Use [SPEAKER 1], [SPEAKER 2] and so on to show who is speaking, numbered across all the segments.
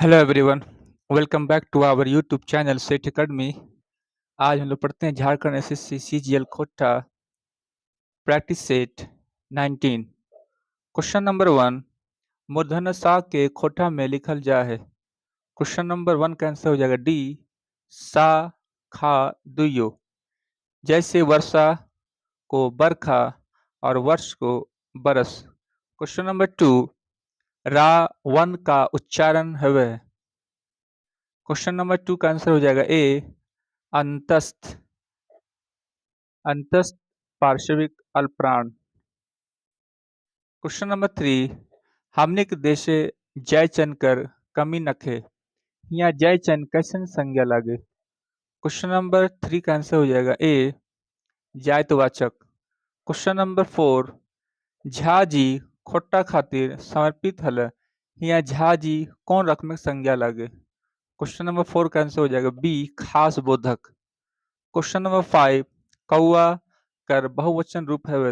[SPEAKER 1] Hello everyone. Welcome back to our YouTube channel Seth academy. आज हम लोग पढ़ते हैं Jharkhand SSC CGL quota practice set 19। Question number 1, मूर्धन्य सा के खोटा में लिखल जा है। क्वेश्चन नंबर 1 का आंसर हो जाएगा डी, सा खा दुयो। जैसे वर्षा को बरखा और वर्ष को बरस। क्वेश्चन नंबर 2, रा वन का उच्चारण है। क्वेश्चन नंबर 2 का आंसर हो जाएगा ए, अंतस्थ। अंतस्थ पार्श्विक अल्पप्राण। क्वेश्चन नंबर 3, हमनिक देशे जयचन कर कमी नखे। यहाँ जयचन कैसन संज्ञा लागे। क्वेश्चन नंबर 3 का आंसर हो जाएगा ए, जायतवाचक। क्वेश्चन नंबर 4, झा जी खोट्टा खातिर समर्पित हल। यहाँ झा जी कौन रकम संज्ञा लागे। क्वेश्चन नंबर 4 का आंसर हो जाएगा बी, खास बोधक। क्वेश्चन नंबर 5, कौआ कर बहुवचन रूप है।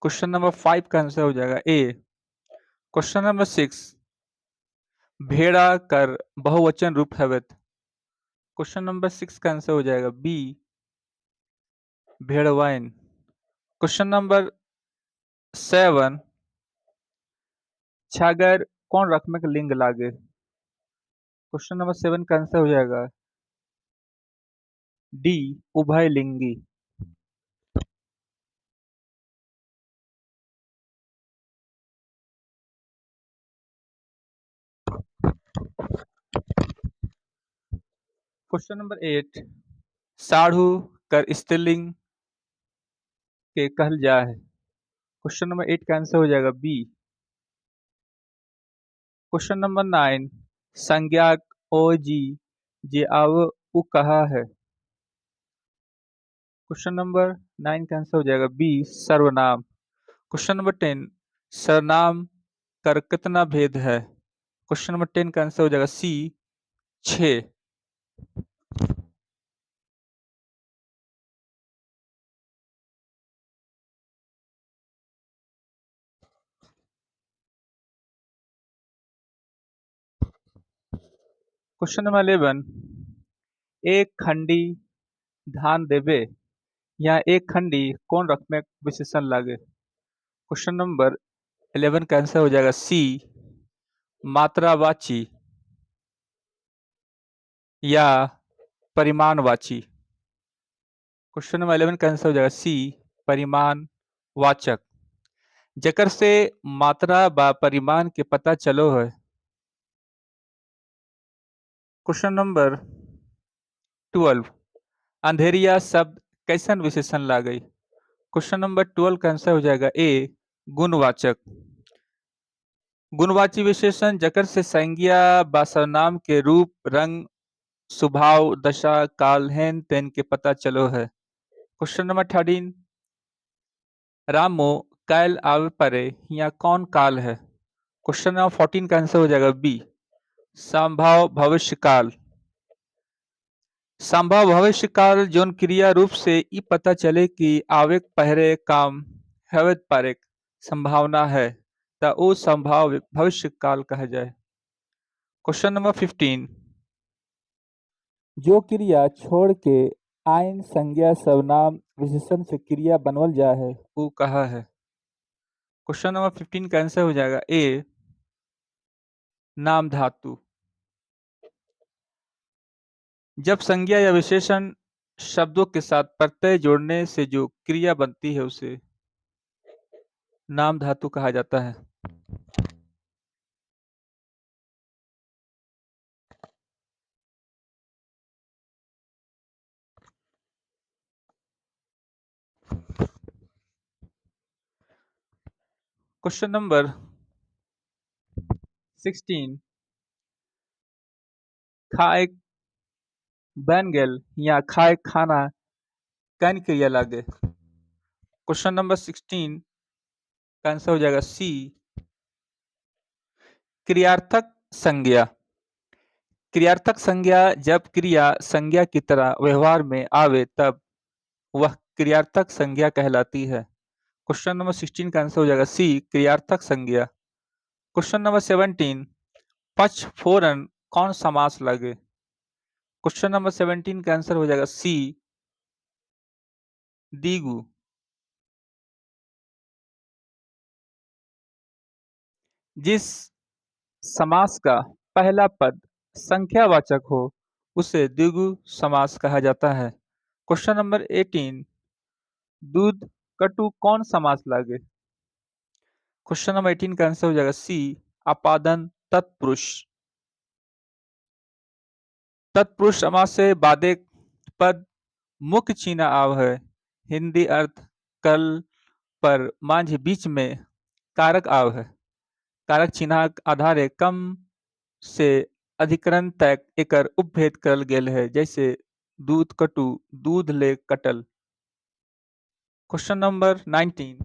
[SPEAKER 1] क्वेश्चन नंबर 5 का आंसर हो जाएगा ए। क्वेश्चन नंबर 6, भेड़ा कर बहुवचन रूप है। क्वेश्चन नंबर 6 का आंसर हो जाएगा बी, भेड़वाइन। क्वेश्चन नंबर 7, छागर कौन रकमक लिंग लागे। क्वेश्चन नंबर 7 का आंसर हो जाएगा डी, उभयलिंगी। क्वेश्चन नंबर 8, साढ़ू कर स्त्रीलिंग के कहल जा है। क्वेश्चन नंबर 8 का आंसर हो जाएगा बी। क्वेश्चन नंबर 9, संज्ञाक ओ जी जे आव उ कहा है। क्वेश्चन नंबर 9 का आंसर हो जाएगा बी, सर्वनाम। क्वेश्चन नंबर 10, सर्वनाम कर कितना भेद है। क्वेश्चन नंबर 10 का आंसर हो जाएगा सी, 6। क्वेश्चन नंबर 11, एक खंडी धान देवे। यहाँ एक खंडी कौन रकम विशेषण लागे। क्वेश्चन नंबर 11 का आंसर हो जाएगा सी, मात्रावाची या परिमाणवाची। क्वेश्चन नंबर 11 का आंसर हो जाएगा सी, परिमाणवाचक। जेकर से मात्रा बा परिमाण के पता चलो है। क्वेश्चन नंबर 12, अंधेरिया शब्द कैसन विशेषण लागे। क्वेश्चन नंबर 12 का आंसर हो जाएगा ए, गुणवाचक। गुणवाची विशेषण जकर से संज्ञा बा सर्वनाम के रूप, रंग, स्वभाव, दशा, काल, हेन तेन के पता चलो है। क्वेश्चन नंबर 13, रामो काल आवे परे या कौन काल है। क्वेश्चन नंबर 14 का आंसर हो जाएगा बी, संभाव भविष्य काल। संभव भविष्य काल जोन क्रिया रूप से ई पता चले कि आवे पहरे काम हवे पारे संभावना है ता वो संभाव भविष्य काल कहा जाए। क्वेश्चन नंबर 15, जो क्रिया छोड़ के आइन संज्ञा सर्वनाम विशेषण से क्रिया बनवल जा है वो कहा है। क्वेश्चन नंबर 15 का आंसर हो जाएगा ए, नाम धातु। जब संज्ञा या विशेषण शब्दों के साथ प्रत्यय जोड़ने से जो क्रिया बनती है उसे नाम धातु कहा जाता है। क्वेश्चन नंबर 16, खाए बन गेल या खाए खाना कन क्रिया लागे। क्वेश्चन नंबर 16 का आंसर हो जाएगा सी, क्रियार्थक संज्ञा। क्रियार्थक संज्ञा जब क्रिया संज्ञा की तरह व्यवहार में आवे तब वह क्रियार्थक संज्ञा कहलाती है। क्वेश्चन नंबर 16 का आंसर हो जाएगा सी, क्रियार्थक संज्ञा। क्वेश्चन नंबर 17, पक्ष फोरन कौन समास लागे? क्वेश्चन नंबर 17 का आंसर हो जाएगा सी, दीगु। जिस समास का पहला पद संख्यावाचक हो उसे द्विगु समास कहा जाता है। क्वेश्चन नंबर 18, दूध कटु कौन समास लागे? क्वेश्चन नंबर 18 का आंसर हो जाएगा सी, अपादन तत्पुरुष। तत्पुरुष समास से बादेक पद मुख्य चिन्ह आव है। हिंदी अर्थ कल पर मांझ बीच में कारक आव है। कारक चिन्हक आधारे कम से अधिकरण तक एकर उपभेद करल गेल है, जैसे दूध कटु, दूध ले कटल। क्वेश्चन नंबर 19,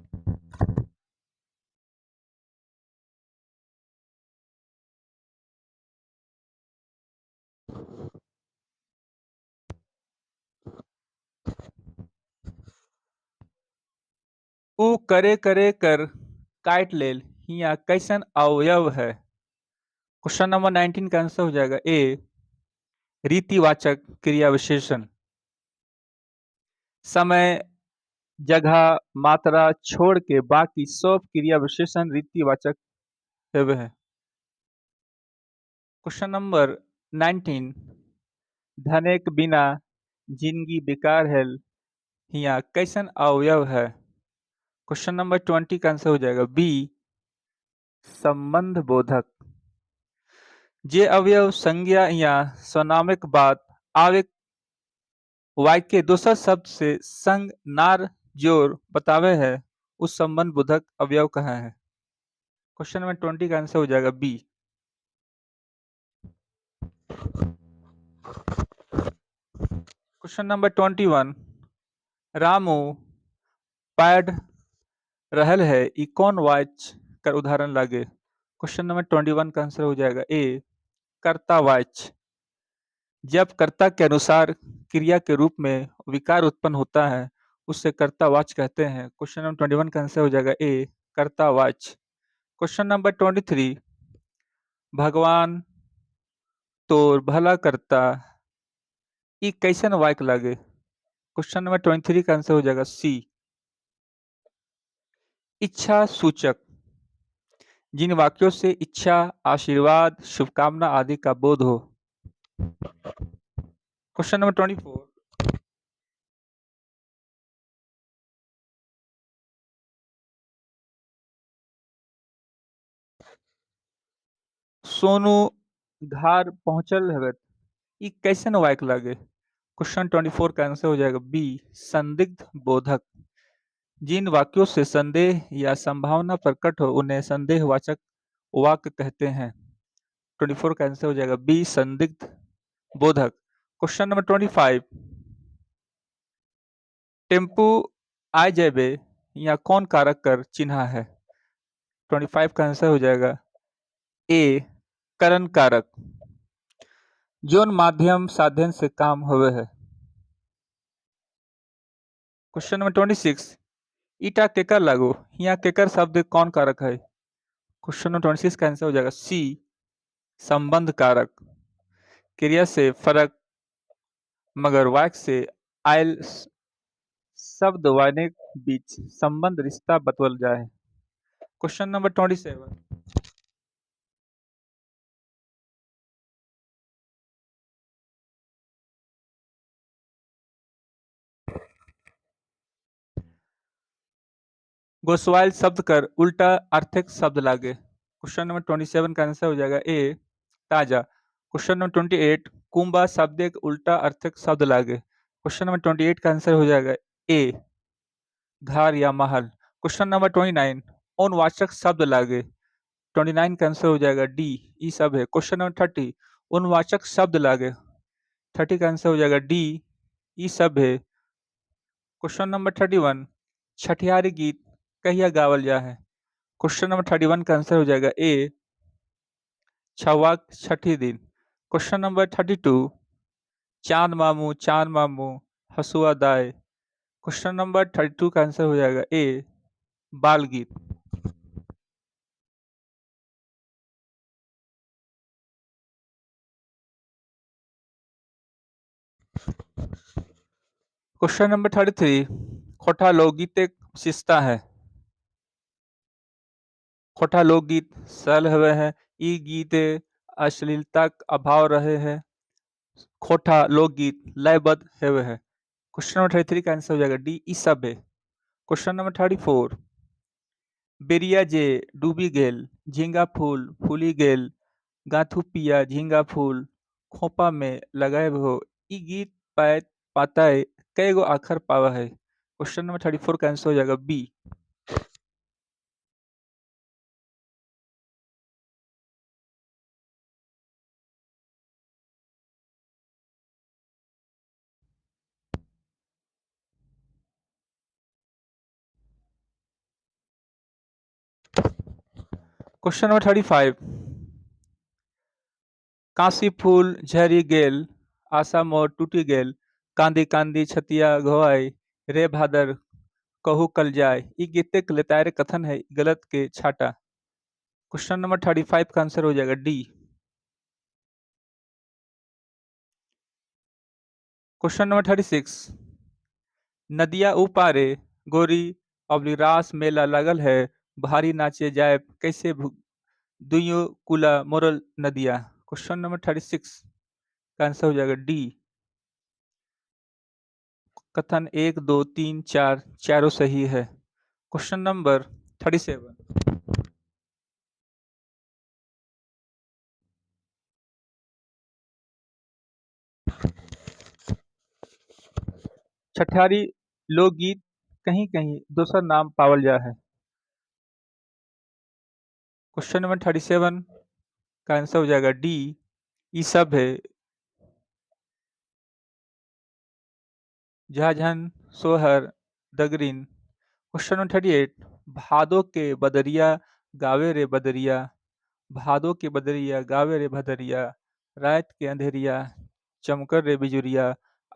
[SPEAKER 1] उ करे करे कर काट लेल हिया कैसन अवयव है? क्वेश्चन नंबर 19 का आंसर हो जाएगा ए, रीतिवाचक क्रिया विशेषण। समय, जगह, मात्रा छोड़ के बाकी सब क्रिया विशेषण रीतिवाचक हेवे है। क्वेश्चन नंबर 19, धनेक बिना जिंदगी बेकार है हिया कैसन अवयव है? क्वेश्चन नंबर 20 का आंसर हो जाएगा बी, संबंध बोधक। जे अवयव संज्ञा या स्वनामक बाद आवे वाक्य दोसर शब्द से संग नार जोर बतावे है, उस संबंध बोधक अवयव कहा है? क्वेश्चन नंबर 20 का आंसर हो जाएगा बी। क्वेश्चन नंबर 21, रामू पैड रहल है ई कौन वाच कर उदाहरण लागे? क्वेश्चन नंबर 21 का आंसर हो जाएगा ए, कर्ता वाच। जब कर्ता के अनुसार क्रिया के रूप में विकार उत्पन्न होता है उससे कर्तावाच कहते हैं। क्वेश्चन नंबर 21 का आंसर हो जाएगा ए, कर्तावाच। क्वेश्चन नंबर 23, भगवान तोर भला करता ई कैसन वाक्य लागे? क्वेश्चन नंबर 23 का आंसर हो जाएगा सी, इच्छा सूचक। जिन वाक्यों से इच्छा, आशीर्वाद, शुभकामना आदि का बोध हो। क्वेश्चन नंबर 24, सोनू घर पहुंचल हवे ई कैसन वाक्य लागे? क्वेश्चन 24 का आंसर हो जाएगा बी, संदिग्ध बोधक। जिन वाक्यों से संदेह या संभावना प्रकट हो उन्हें संदेहवाचक वाक्य कहते हैं। 24 का आंसर हो जाएगा बी, संदिग्ध बोधक। क्वेश्चन नंबर 25, टेम्पू आ जेबे या कौन कारक कर चिन्ह है? 25 का आंसर हो जाएगा ए, करण कारक। जोन माध्यम साधन से काम होवे है। क्वेश्चन नंबर 26, ईटा केकर लागू यहाँ केकर शब्द कौन कारक है? क्वेश्चन नंबर 26 का आंसर हो जाएगा सी, संबंध कारक। क्रिया से फर्क मगर वाक्य से आयल शब्द वाने बीच संबंध रिश्ता बतवल जाए। क्वेश्चन नंबर 27, गोस्वाइल शब्द कर उल्टा अर्थक शब्द लागे। क्वेश्चन नंबर 27 का आंसर हो जाएगा ए, ताजा। क्वेश्चन नंबर 28, कुंभा शब्द एक उल्टा अर्थक शब्द लागे। क्वेश्चन नंबर 28 का आंसर हो जाएगा ए, घर या महल। क्वेश्चन नंबर 29, उनवाचक शब्द लागे। 29 का आंसर हो जाएगा डी, ई सब है। क्वेश्चन नंबर 30, उनवाचक शब्द लागे। 30 का आंसर हो जाएगा डी, ई सब है। क्वेश्चन नंबर 31, छठियारी गीत कहिया गावल जा है? क्वेश्चन नंबर 31 का आंसर हो जाएगा ए, छवा छठी दिन। क्वेश्चन नंबर 32, चांद मामू हसुआ दाए। क्वेश्चन नंबर 32 का आंसर हो जाएगा ए, बाल गीत। क्वेश्चन नंबर 33 खोटा लोकगीत एक विशेषता है। खोटा लोकगीत सरल हवे है। ई गीत अश्लीलता अभाव रहे है। खोटा लोकगीत लयबद्ध हेवे है। क्वेश्चन नंबर 33 का आंसर हो जाएगा डी ई सब है। क्वेश्चन नंबर 34 बेरिया जे डूबी गेल झींगा फूल फूली गेल गाथू पिया झींगा फूल खोपा में लगाए हो ई गीत पाए पाताए कई गो आखर पावा है। क्वेश्चन नंबर 34 का आंसर हो जाएगा बी। क्वेश्चन नंबर 35 काशी फूल झरी गेल आशा मोर टूटी गेल कांदी कांदी छतिया घोआई रे भादर कहू कल जाए ई गीतक लतार कथन है गलत के छाटा। क्वेश्चन नंबर 35 का आंसर हो जाएगा डी। क्वेश्चन नंबर 36 नदिया उपारे गोरी अबली रास मेला लगल है भारी नाचे जाए कैसे दुइयो कुला मोरल नदिया। क्वेश्चन नंबर 36 का आंसर हो जाएगा डी। कथन 1 2 3 4 चारों सही है। क्वेश्चन नंबर 37 छठारी लोकगीत कहीं कहीं दूसरा नाम पावल जा है। क्वेश्चन नंबर 37 का आंसर हो जाएगा डी ई सब है। झाझन सोहर दगरिन। क्वेश्चन नंबर 38 भादो के बदरिया गावे रे बदरिया भादो के बदरिया गावे रे भदरिया रात के अंधेरिया चमकर रे बिजुरिया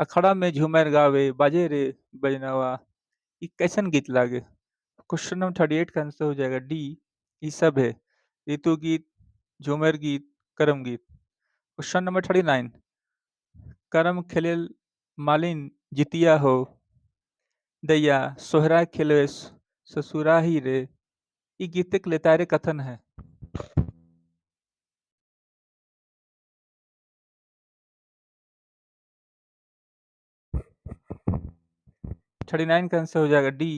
[SPEAKER 1] अखड़ा में झूमर गावे बाजे रे बजनवा ई कैसन गीत लागे। क्वेश्चन नंबर 38 का आंसर हो जाएगा डी ई सब है। ऋतु गीत झूमर गीत करम गीत। क्वेश्चन नंबर 39 करम खेलेल मालिन जितिया हो दैया सोहरा खेलवे ससुरा ही रे ई गीतक लेतारे कथन है। 39 का आंसर हो जाएगा डी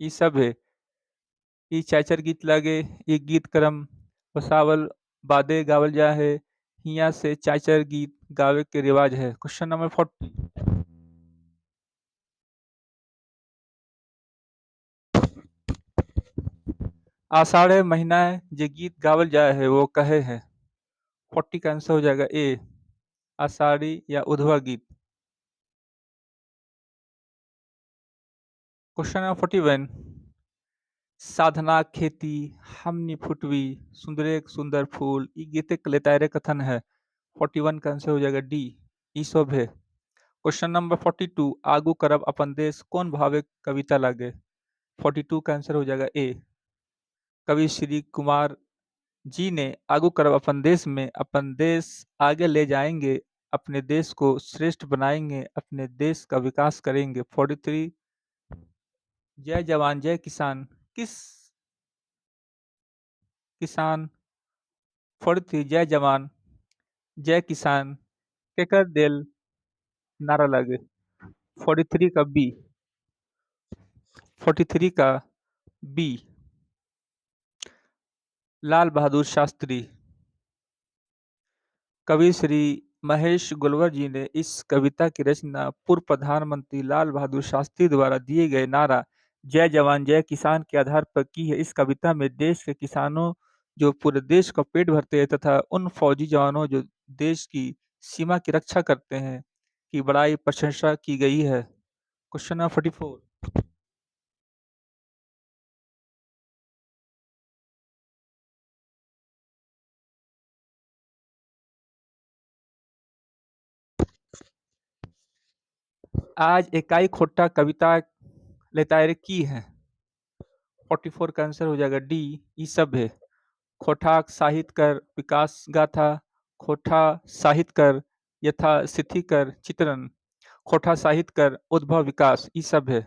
[SPEAKER 1] ई सब है। ई चाचर गीत लागे ई गीत करम बसावल बादे गावल जा है हिया से चाचर गीत गावे के रिवाज है। क्वेश्चन नंबर 40 आषाढ़ महीना जे गीत गावल जाए है वो कहे है। 40 का आंसर हो जाएगा ए आषाढ़ी या उधवा गीत। क्वेश्चन नंबर 41 साधना खेती हमनी फुटवी सुंदर एक सुंदर फूल ई गीतक लेतारे कथन है। 41 का आंसर हो जाएगा डी ई सब है। क्वेश्चन नंबर 42 आगू करब अपन देश कौन भावे कविता लागे। 42 का आंसर हो जाएगा ए कवि श्री कुमार जी ने आगू करब अपन देश में अपन देश आगे ले जाएंगे अपने देश को श्रेष्ठ बनाएंगे अपने देश का विकास करेंगे। 43 जय जवान जय किसान किस किसान। 43 जय जवान जय किसान केकर दिल नारा लगे। 43 का बी। 43 का बी लाल बहादुर शास्त्री। कवि श्री महेश गुलवर जी ने इस कविता की रचना पूर्व प्रधानमंत्री लाल बहादुर शास्त्री द्वारा दिए गए नारा जय जवान जय किसान के आधार पर की है। इस कविता में देश के किसानों जो पूरे देश का पेट भरते हैं तथा उन फौजी जवानों जो देश की सीमा की रक्षा करते हैं की बड़ाई प्रशंसा की गई है। क्वेश्चन नंबर 44 आज इकाई खोट्टा कविता लेतायरे की है। 44 का आंसर हो जाएगा डी ई सब है। खोठाक साहित्य कर विकास गाथा खोठा साहित्य कर यथा स्थिति कर चित्रण खोटा साहित्य कर उद्भव विकास ई सब है।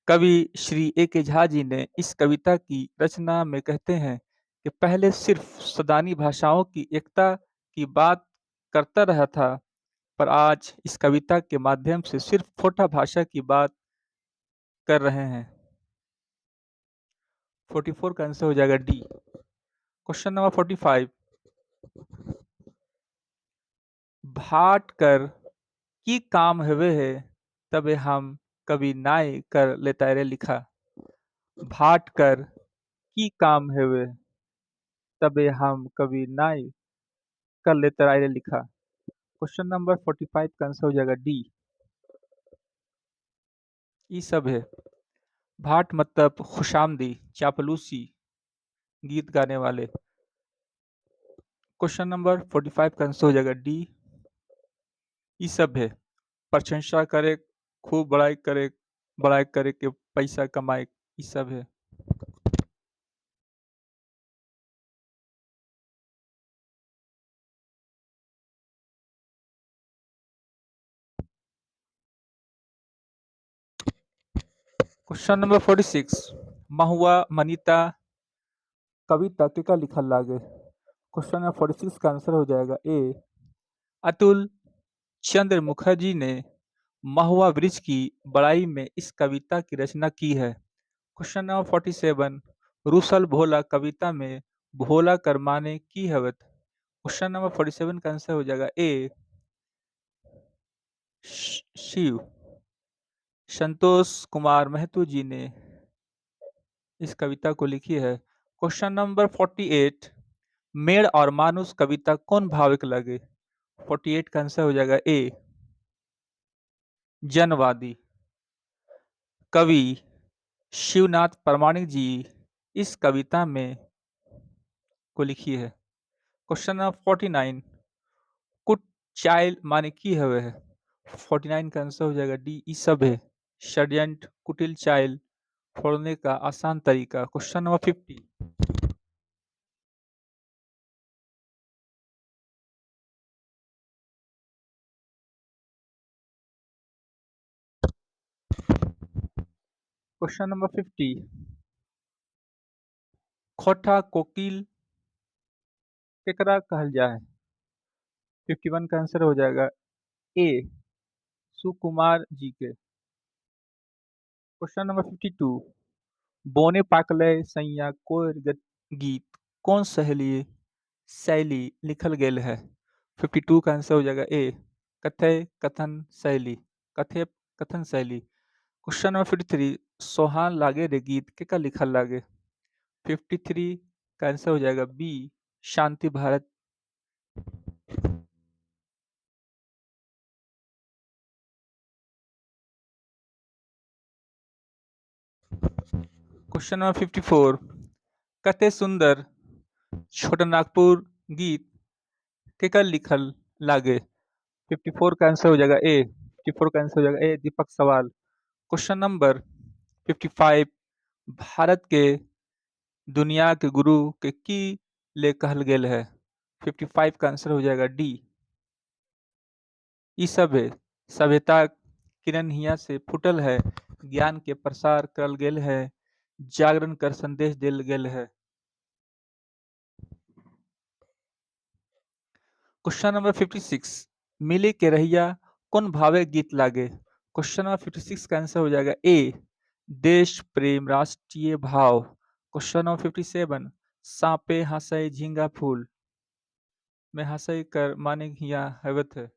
[SPEAKER 1] कवि श्री ए के झा जी ने इस कविता की रचना में कहते हैं कि पहले सिर्फ सदानी भाषाओं की एकता की बात करता रहा था, पर आज इस कविता के माध्यम से सिर्फ खोटा भाषा की बात कर रहे हैं। 44 का आंसर हो जाएगा डी। Question number 45। भाट कर की काम हवे है, तबे हम कभी नाय कर लेता रे लिखा। भाट कर की काम हवे, तबे हम कभी नाय कर लेता रे लिखा। क्वेश्चन नंबर 45 का आंसर हो जाएगा डी। ई सब है। भाट मतलब खुशामदी, चापलूसी, गीत गाने वाले। क्वेश्चन नंबर 45 का आंसर हो जाएगा डी। ई सब है। प्रशंसा करे, खूब बड़ाई करे के पैसा कमाए, ई सब है। Question number 46। महुआ मनीता कविता केका लिखल लागे। क्वेश्चन नंबर 46 का आंसर हो जाएगा ए। अतुल चंद्र मुखर्जी ने महुआ वृक्ष की बड़ाई में इस कविता की रचना की है। Question number 47। रूसल भोला कविता में भोला कर माने की हवत। क्वेश्चन नंबर 47 का आंसर हो जाएगा ए। शिव। संतोष कुमार महतो जी ने इस कविता को लिखी है। Question number 48। मेड़ और मानुस कविता कौन भाविक लगे। 48 का आंसर हो जाएगा ए। जनवादी। कवि शिवनाथ प्रामाणिक जी इस कविता में को लिखी है। Question number 49। कुट चाइल्ड माने की हवे है। 49 का आंसर हो जाएगा डी। ई सब है। षड्यंत्र, कुटिल चाइल्ड, फोड़ने का आसान तरीका। Question number 50। Question number 50। खोटा कोकिल केकरा कहल जाए। 51 का आंसर हो जाएगा ए। सुकुमार जी के। Question number 52। बोने पाकले सैया कोयर गीत कौन सहेली शैली लिखल गेल है। 52 का आंसर हो जाएगा ए। कथय कथन शैली। कथय कथन शैली। Question number 53। सोहान लागे रे गीत केका लिखल लागे। 53 का आंसर हो जाएगा बी। शांति भारत। Question number 54। कते सुंदर छोटा नागपुर गीत केकर लिखल लागे। 54 का आंसर हो जाएगा ए। 54 का आंसर हो जाएगा ए दीपक सवाल। Question number 55। भारत के दुनिया के गुरु के की ले कहल गेल है। 55 का आंसर हो जाएगा डी। ई सब है। सभ्यता किरण हिया से फुटल है, ज्ञान के प्रसार करल गेल है, जागरण कर संदेश दिल गेल है। Question number 56। मिली के रहिया कौन भावे गीत लागे। क्वेश्चन नंबर 56 का आंसर हो जाएगा ए। देश प्रेम राष्ट्रीय भाव। Question number 57। सांपे हंसई झींगा फूल में हंसई कर माने हिया हैवत है।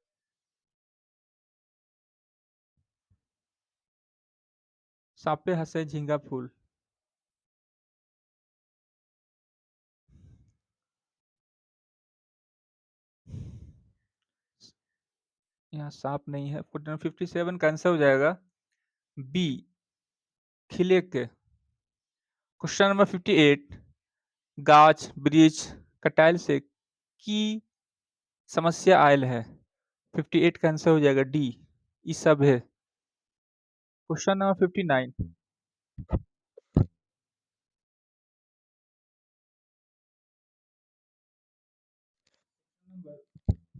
[SPEAKER 1] सांपे हंसे झींगा फूल। यहाँ सांप नहीं है। क्वेश्चन 57 का आंसर हो जाएगा बी। खिले के। Question number 58। गाछ वृक्ष कटाइल से की समस्या आयल है। 58 का आंसर हो जाएगा डी। ई सब है। Question number 59।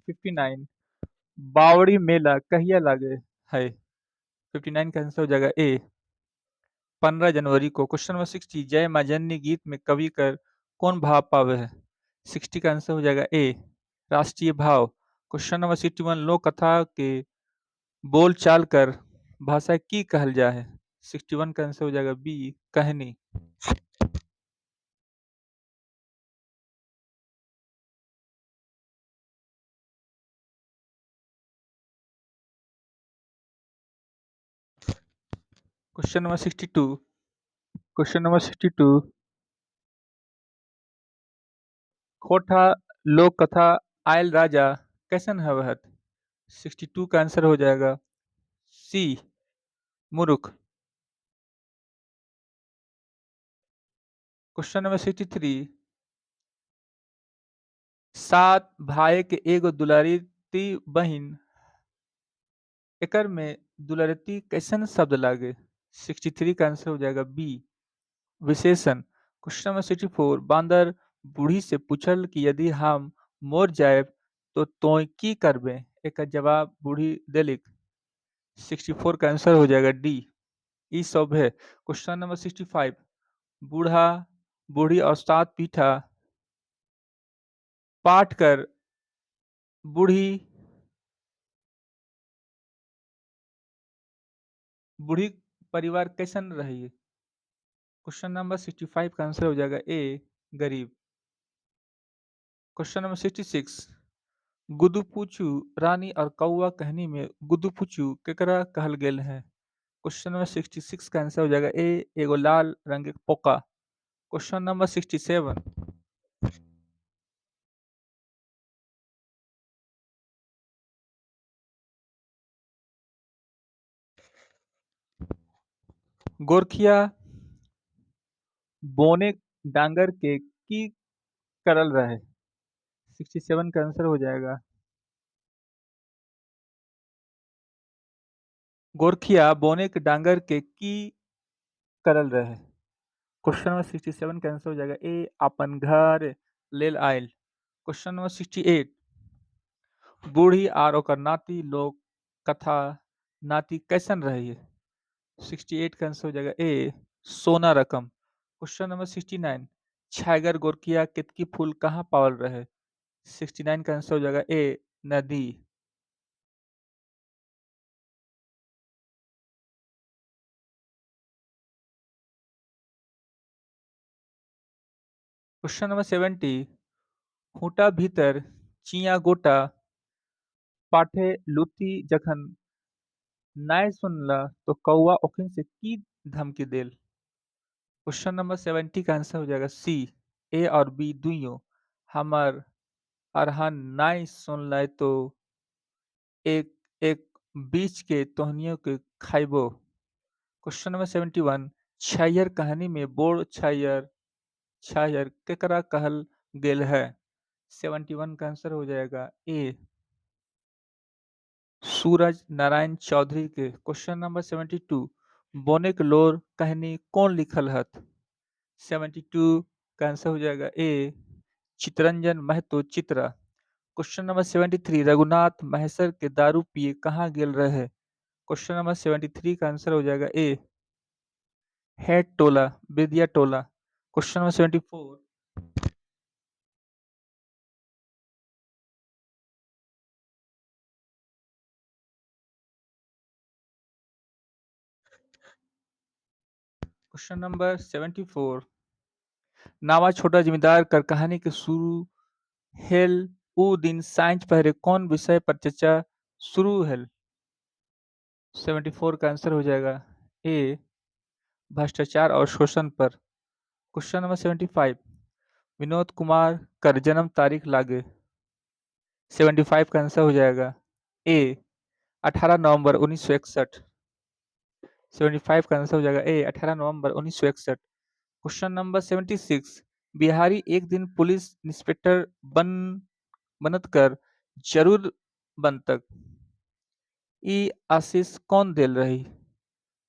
[SPEAKER 1] 59। बावड़ी मेला कहिया लागे है? 59 का आंसर हो जाएगा ए 15 जनवरी को। क्वेश्चन नंबर 60, जय मां जननी गीत में कवि कर कौन भाव पावे है? 60 का आंसर हो जाएगा ए राष्ट्रीय भाव। क्वेश्चन नंबर 61, लोक कथा के बोल चाल कर भाषा की कहल जा है? 61 का आंसर हो जाएगा बी कहनी। क्वेश्चन नंबर 62, क्वेश्चन नंबर 62, खोटा लोक कथा आयल राजा कैसन हवहत? 62 का आंसर हो जाएगा सी मुरुख। क्वेश्चन नंबर 63, सात भाई के एगो दुलारी बहिन एकर में दुलारिती कैसन शब्द लागे? 63 का आंसर हो जाएगा बी विशेषण। क्वेश्चन नंबर 64, बांदर बूढ़ी से पूछल कि यदि हम मोर जाए तो तोय की करबे? एक जवाब बूढ़ी देलिक। 64 का आंसर हो जाएगा डी ई सब है। क्वेश्चन नंबर 65, बूढ़ा बूढ़ी और सात पीठा पाठ कर बूढ़ी बूढ़ी परिवार कैसन रही? क्वेश्चन नंबर 65 का आंसर हो जाएगा ए गरीब। क्वेश्चन नंबर 66, गुदु पूछू रानी और कौआ कहनी में गुदु पूछू केकरा कहल गेल है? क्वेश्चन नंबर 66 का आंसर हो जाएगा ए एगो लाल रंग के पोका। क्वेश्चन नंबर 67, गोरखिया बोने डांगर के की करल रहे? 67 का आंसर हो जाएगा गोरखिया बोने के डांगर के की करल रहे? क्वेश्चन नंबर 67 का आंसर हो जाएगा ए अपन घर लेल oil. Question number 68, Burhi are ओकर नाती लोग कथा नाती कैसन रही है? 68 का आंसर हो जाएगा ए सोना रकम। क्वेश्चन नंबर 69, छागर गोरकिया केतकी फूल कहाँ पावल रहे? 69 का आंसर हो जाएगा ए नदी। क्वेश्चन नंबर 70, खूंटा भीतर चिया गोटा पाठे लुटी जखन नाय सुनला तो कौआ ओखिन से की धमकी देल? क्वेश्चन नंबर 70 का आंसर हो जाएगा सी ए और बी दुइयों। हमर अरहन नाय सुनलाय तो एक एक बीच के तोहनियों के खाइबो। क्वेश्चन नंबर 71, छायर कहानी में बोड़ छायर छायर केकरा कहल गेल है? 71 का आंसर हो जाएगा ए सूरज नारायण चौधरी के। क्वेश्चन नंबर 72, बोनिक लोर कहानी कौन लिखल हत? 72 का आंसर हो जाएगा ए चितरंजन महतो चित्रा। क्वेश्चन नंबर 73, रघुनाथ महेश्वर के दारू पिए कहाँ गेल रहे? क्वेश्चन नंबर 73 का आंसर हो जाएगा ए हेड टोला बेदिया टोला। क्वेश्चन नंबर 74, क्वेश्चन नंबर 74, नावा छोटा जमींदार कर कहानी के शुरू हेल ऊ दिन साइंस पहरे कौन विषय पर चर्चा शुरू हेल? 74 का आंसर हो जाएगा ए भ्रष्टाचार और शोषण पर। क्वेश्चन नंबर 75, विनोद कुमार कर जन्म तारीख लागे? 75 का आंसर हो जाएगा ए 18 नवंबर 1961। 75 का आंसर हो जाएगा ए 18 नवंबर 1961। क्वेश्चन नंबर 76, बिहारी एक दिन पुलिस इंस्पेक्टर बनत कर जरूर बनतक ई आशीष कौन देल रही?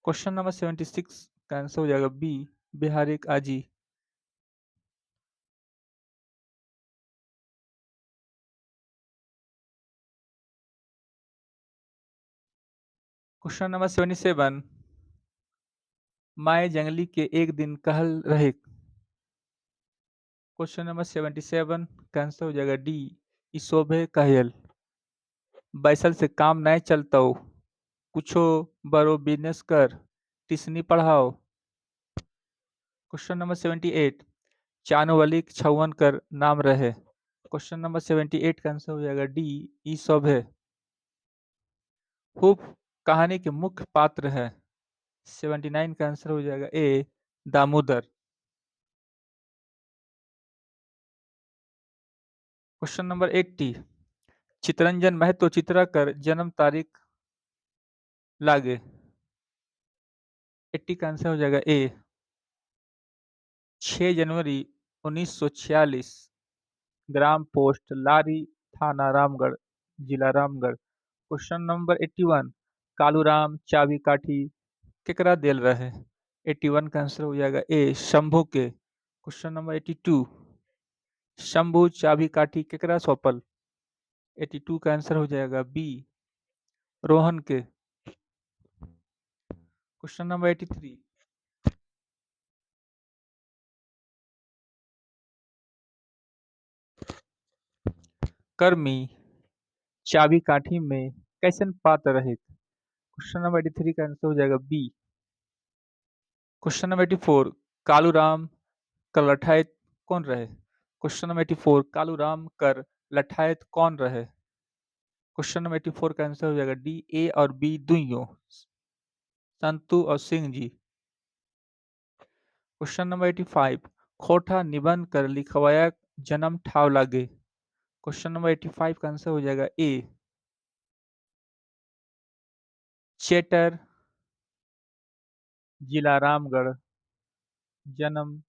[SPEAKER 1] क्वेश्चन नंबर 76 का आंसर हो जाएगा बी बिहारी आजी। क्वेश्चन नंबर 77 माए जंगली के एक दिन कहल रहे। क्वेश्चन नंबर 77 का आंसर हो जाएगा डी ई शोभे कहल। बैसल से काम नहीं चलतो, कुछो बड़ो बिजनेस कर, टिसनी पढ़ाओ। क्वेश्चन नंबर 78 चानवली छवन कर नाम रहे। क्वेश्चन नंबर 78 का आंसर हो जाएगा डी ई शोभे। हुप कहानी के मुख्य पात्र है। 79 का आंसर हो जाएगा ए दामोदर। क्वेश्चन नंबर 80 चितरंजन महतो चित्रा कर जन्म तारीख लागे। 80 का आंसर हो जाएगा ए 6 जनवरी 1946, ग्राम पोस्ट लारी, थाना रामगढ़, जिला रामगढ़। क्वेश्चन नंबर 81 कालूराम चाबी काठी केकरा देल रहे। 81 का आंसर हो जाएगा ए शंभू के। क्वेश्चन नंबर 82 शंभू चाबी काठी केकरा सौंपल। 82 का आंसर हो जाएगा बी रोहन के। क्वेश्चन नंबर 83 कर्मी चाबी काठी में कैसन पात्र रहे। क्वेश्चन नंबर 83 का आंसर हो जाएगा बी। क्वेश्चन नंबर 84 कालूराम कर लठायत कौन रहे। क्वेश्चन नंबर 84 कालूराम कर लठायत कौन रहे। क्वेश्चन नंबर 84 का आंसर हो जाएगा डी ए और बी दुइयों संतु और सिंह जी। क्वेश्चन नंबर 85 खोटा निबंध कर लिखवाया जन्म ठाव लागे। क्वेश्चन नंबर 85 का आंसर हो जाएगा ए चेटर, जिला रामगढ़, जन्म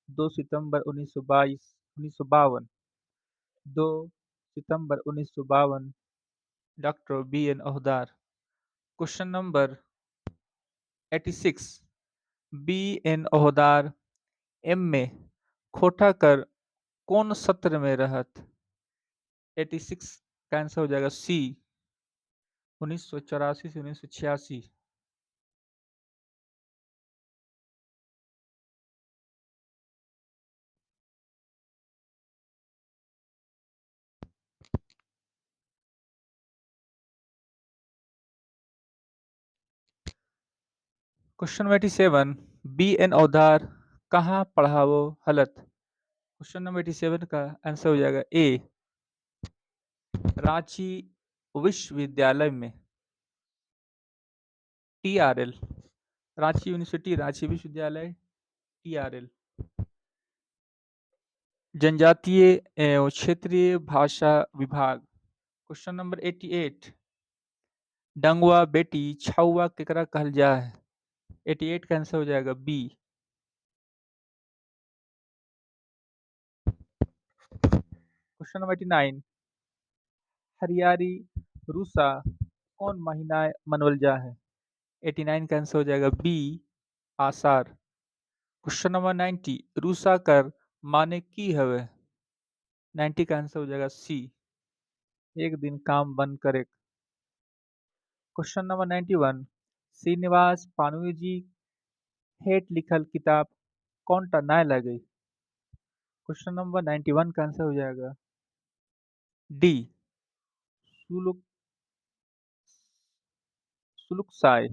[SPEAKER 1] 2 सितंबर 1952, 2 सितंबर 1952, doctor B N Ohdar. Question number 86 B N Ohdar M में खोटा कर कौन सत्र में रहत। 86 का आंसर हो जाएगा सी 1984 से 1986। Question number 87 B N Ohdar कहाँ पढ़ावो हलत। क्वेश्चन नंबर 87 का आंसर हो जाएगा ए रांची विश्वविद्यालय में। टीआरएल रांची यूनिवर्सिटी रांची विश्वविद्यालय टीआरएल। जनजातीय एवं क्षेत्रीय भाषा विभाग। क्वेश्चन नंबर 88 डंगुआ बेटी छाउआ केकरा कहल जा है। 88 का आंसर हो जाएगा बी। क्वेश्चन नंबर 89 हरियारी रूसा कौन महीना मनवल जा है। 89 का आंसर हो जाएगा बी आसार। क्वेश्चन नंबर 90 रूसा कर माने की हवे। 90 का आंसर हो जाएगा सी एक दिन काम बंद करे। क्वेश्चन नंबर 91 श्रीनिवास पानुई जी हेठ लिखल किताब कौन टा नाय लगे। क्वेश्चन नंबर 91 का आंसर हो जाएगा डी सुलुक सुलुकसाय।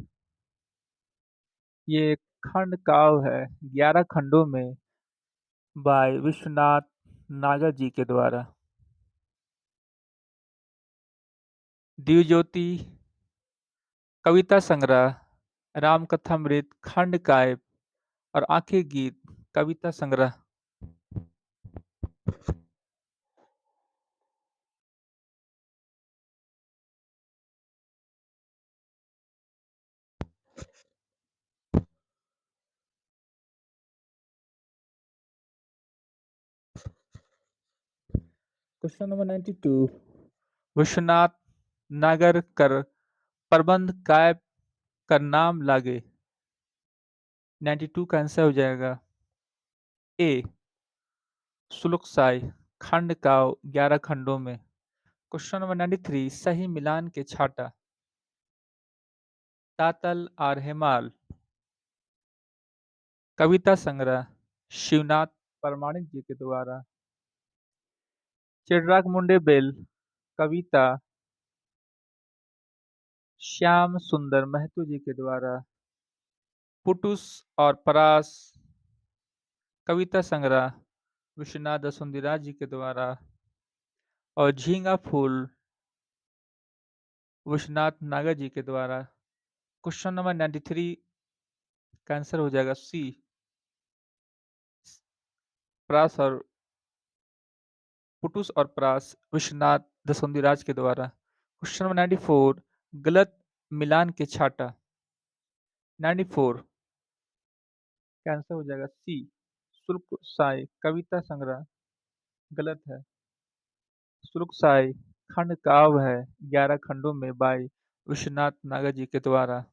[SPEAKER 1] ये खंड काव्य है 11 खंडों में बाय विश्वनाथ नागर जी के द्वारा। दिव्यज्योति कविता संग्रह, रामकथामृत खंड काव्य और आंखें गीत कविता संग्रह। क्वेश्चन नंबर 92 विश्वनाथ नागर कर प्रबंध काव्य का नाम लागे। 92 का आंसर हो जाएगा ए सुलुकसाई खंड काव्य 11 खंडों में। क्वेश्चन नंबर 93 सही मिलान के छाटा। तातल और हेमाल कविता संग्रह शिवनाथ प्रामाणिक जी के द्वारा। चिड़राग मुंडे बेल कविता श्याम सुंदर महतो जी के द्वारा। पुटुस और परास कविता संग्रह विश्वनाथ दसुंधिराज जी के द्वारा। और झींगा फूल विश्वनाथ नागर जी के द्वारा। क्वेश्चन नंबर 93 का आंसर हो जाएगा सी, प्रास और पुटुस और प्रास विश्वनाथ दसुंधिराज के द्वारा। क्वेश्चन नंबर 94 गलत मिलान के छाटा। 94 का आंसर हो जाएगा सी, शुल्क साई कविता संग्रह। गलत है। शुल्क साई खंड काव्य है 11 खंडों में बाई विश्वनाथ नागर जी के द्वारा।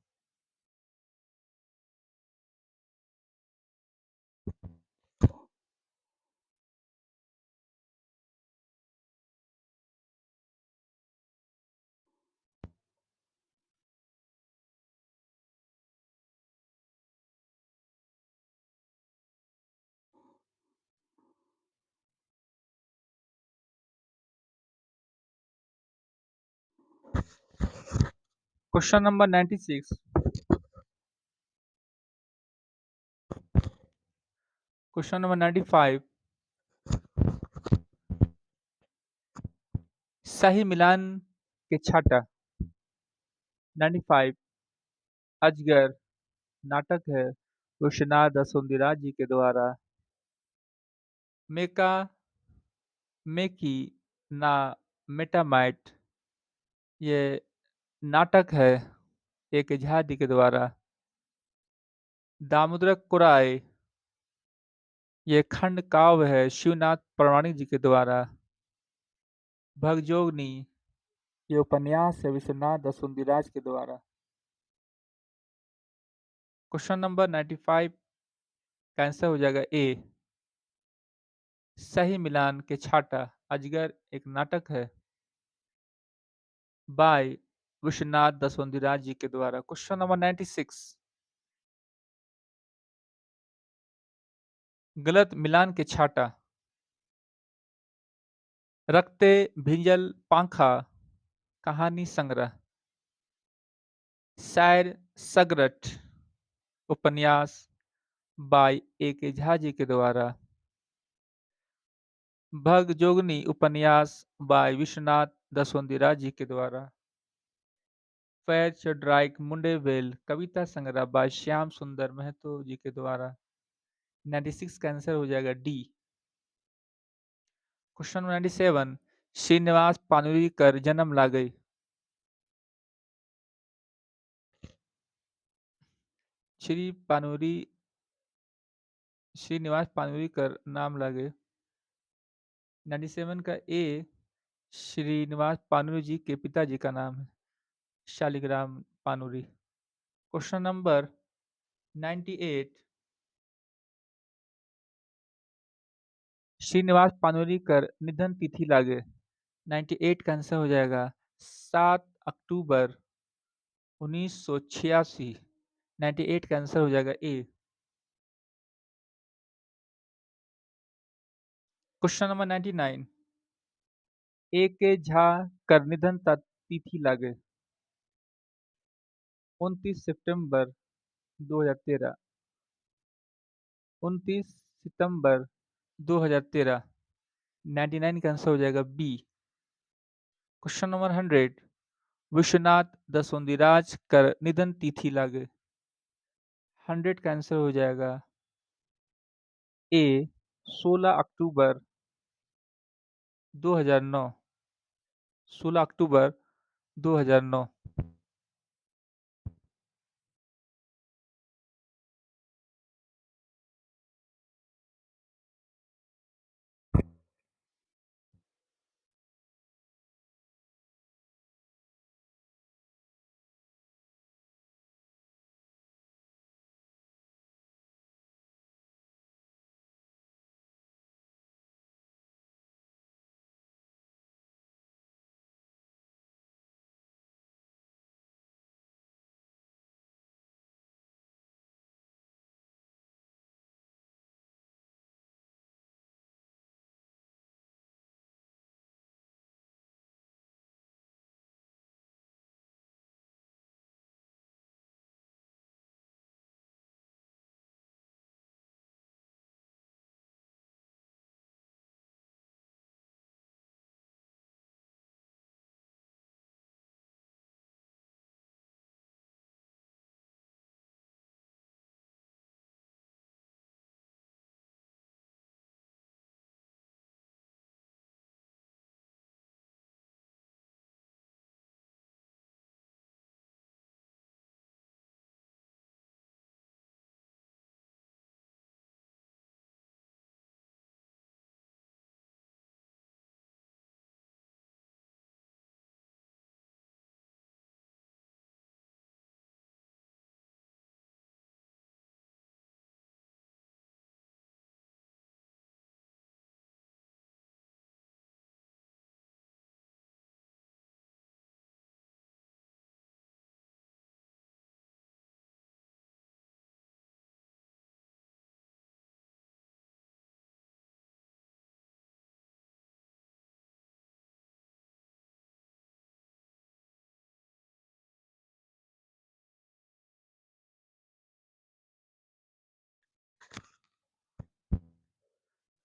[SPEAKER 1] Question number 96। क्वेश्चन नंबर 95 सही मिलान के छाटा। 95 अजगर नाटक है विश्वनाथ दसुंधिराज जी के द्वारा। मेका मेकी ना मेटामाइट ये नाटक है एक झा जी के द्वारा। दामोदर कुराय ये खंड काव्य है शिवनाथ प्रामाणिक जी के द्वारा। भगजोगनी ये उपन्यास है विश्वनाथ दसुंधिराज के द्वारा। क्वेश्चन नंबर 95 का आंसर हो जाएगा ए, सही मिलान के छाटा। अजगर एक नाटक है बाय विश्वनाथ दसुंधिराज जी के द्वारा। क्वेश्चन नंबर 96 गलत मिलान के छाटा। रक्ते भिंजल पांखा कहानी संग्रह। शायर सगरट उपन्यास बाय ए के झा जी के द्वारा। भगजोगनी उपन्यास बाय विश्वनाथ दसुंधिराज जी के द्वारा। फैर चड्राइक मुंडेवेल कविता संग्रह बाय श्याम सुंदर महतो जी के द्वारा। 96 का आंसर हो जाएगा डी। क्वेश्चन 97 श्रीनिवास पानुरीकर जन्म ला गई। श्री पानुरी श्रीनिवास पानुरीकर नाम लागे। 97 का ए श्रीनिवास पानुरी जी के पिताजी का नाम है शालिग्राम पानुरी। क्वेश्चन नंबर 98 श्रीनिवास पानुरीकर निधन तिथि लागे। 98 का आंसर हो जाएगा 7 अक्टूबर 1986। 98 का आंसर हो जाएगा ए। क्वेश्चन नंबर 99 ए के झा कर निधन तिथि लागे। 29 सितंबर 2013। 29 सितंबर 2013। 99 का आंसर हो जाएगा बी। क्वेश्चन नंबर 100 विश्वनाथ दसुंधिराज कर निधन तिथि लागे। 100 का आंसर हो जाएगा ए 16 अक्टूबर 2009। 16 अक्टूबर 2009।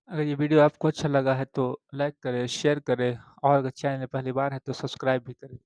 [SPEAKER 1] अगर ये वीडियो आपको अच्छा लगा है तो लाइक करें, शेयर करें और अगर चैनल में पहली बार है तो सब्सक्राइब भी करें।